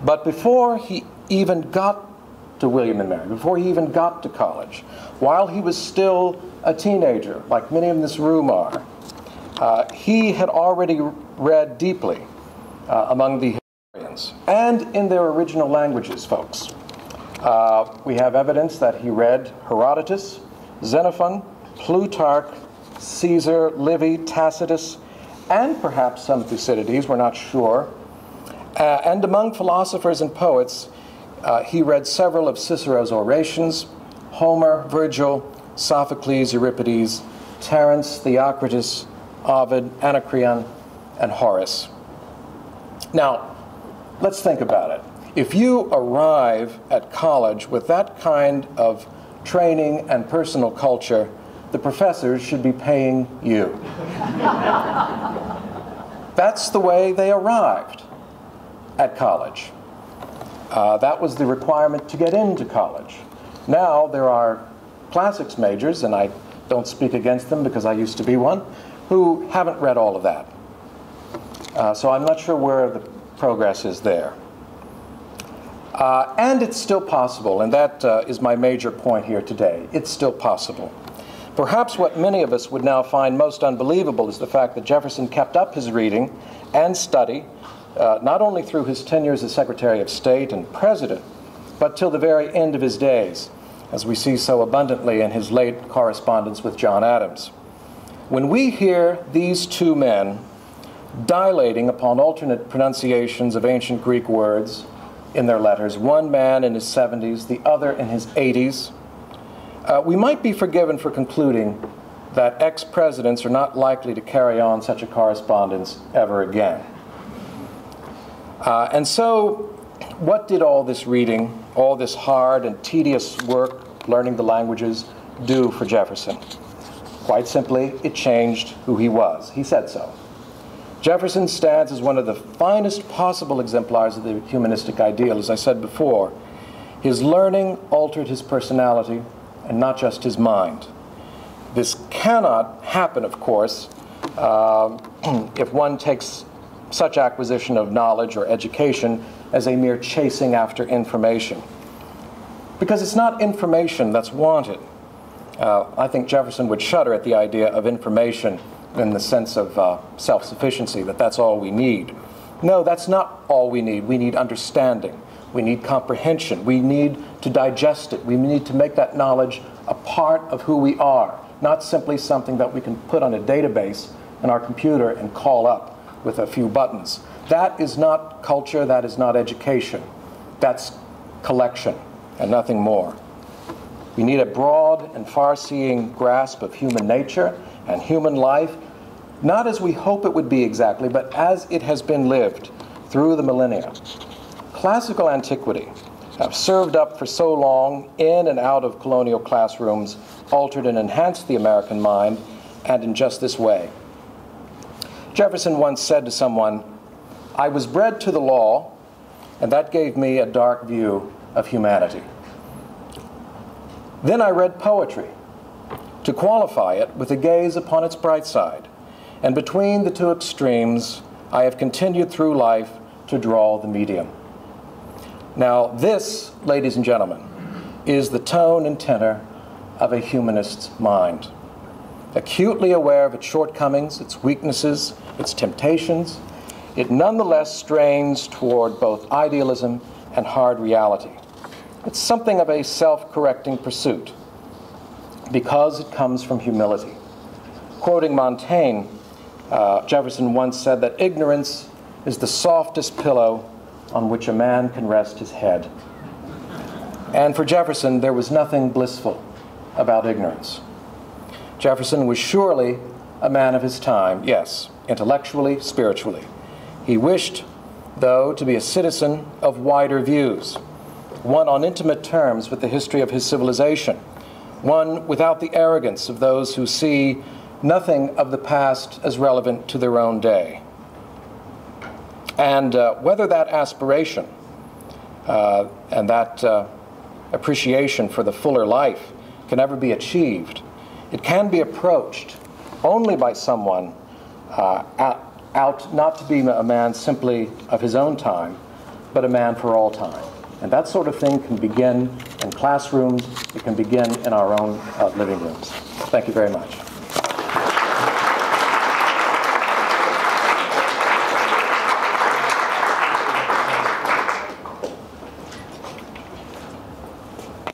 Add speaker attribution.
Speaker 1: But before he even got to William and Mary, before he even got to college, while he was still a teenager, like many in this room are, he had already read deeply among the historians, and in their original languages, folks. We have evidence that he read Herodotus, Xenophon, Plutarch, Caesar, Livy, Tacitus, and perhaps some Thucydides, we're not sure. And among philosophers and poets, he read several of Cicero's orations, Homer, Virgil, Sophocles, Euripides, Terence, Theocritus, Ovid, Anacreon, and Horace. Now, let's think about it. If you arrive at college with that kind of training and personal culture, the professors should be paying you. That's the way they arrived at college. That was the requirement to get into college. Now there are classics majors, and I don't speak against them because I used to be one, who haven't read all of that. So I'm not sure where the progress is there. And it's still possible, and that is my major point here today. It's still possible. Perhaps what many of us would now find most unbelievable is the fact that Jefferson kept up his reading and study, not only through his tenures as Secretary of State and President, but till the very end of his days, as we see so abundantly in his late correspondence with John Adams. When we hear these two men dilating upon alternate pronunciations of ancient Greek words in their letters, one man in his 70s, the other in his 80s, we might be forgiven for concluding that ex-presidents are not likely to carry on such a correspondence ever again. And so, what did all this reading, all this hard and tedious work, learning the languages, do for Jefferson? Quite simply, it changed who he was. He said so. Jefferson stands as one of the finest possible exemplars of the humanistic ideal, as I said before. His learning altered his personality, and not just his mind. This cannot happen, of course, if one takes such acquisition of knowledge or education as a mere chasing after information. Because it's not information that's wanted. I think Jefferson would shudder at the idea of information in the sense of self-sufficiency, that that's all we need. No, that's not all we need. We need understanding. We need comprehension. We need to digest it. We need to make that knowledge a part of who we are, not simply something that we can put on a database in our computer and call up with a few buttons. That is not culture. That is not education. That's collection and nothing more. We need a broad and far-seeing grasp of human nature and human life, not as we hope it would be exactly, but as it has been lived through the millennia. Classical antiquity, served up for so long in and out of colonial classrooms, altered and enhanced the American mind, and in just this way. Jefferson once said to someone, "I was bred to the law, and that gave me a dark view of humanity. Then I read poetry to qualify it with a gaze upon its bright side, and between the two extremes, I have continued through life to draw the medium." Now this, ladies and gentlemen, is the tone and tenor of a humanist's mind. Acutely aware of its shortcomings, its weaknesses, its temptations, it nonetheless strains toward both idealism and hard reality. It's something of a self-correcting pursuit because it comes from humility. Quoting Montaigne, Jefferson once said that ignorance is the softest pillow on which a man can rest his head. And for Jefferson, there was nothing blissful about ignorance. Jefferson was surely a man of his time, yes, intellectually, spiritually. He wished, though, to be a citizen of wider views, one on intimate terms with the history of his civilization, one without the arrogance of those who see nothing of the past as relevant to their own day. And whether that aspiration and that appreciation for the fuller life can ever be achieved, it can be approached only by someone out not to be a man simply of his own time, but a man for all time. And that sort of thing can begin in classrooms. It can begin in our own living rooms. Thank you very much.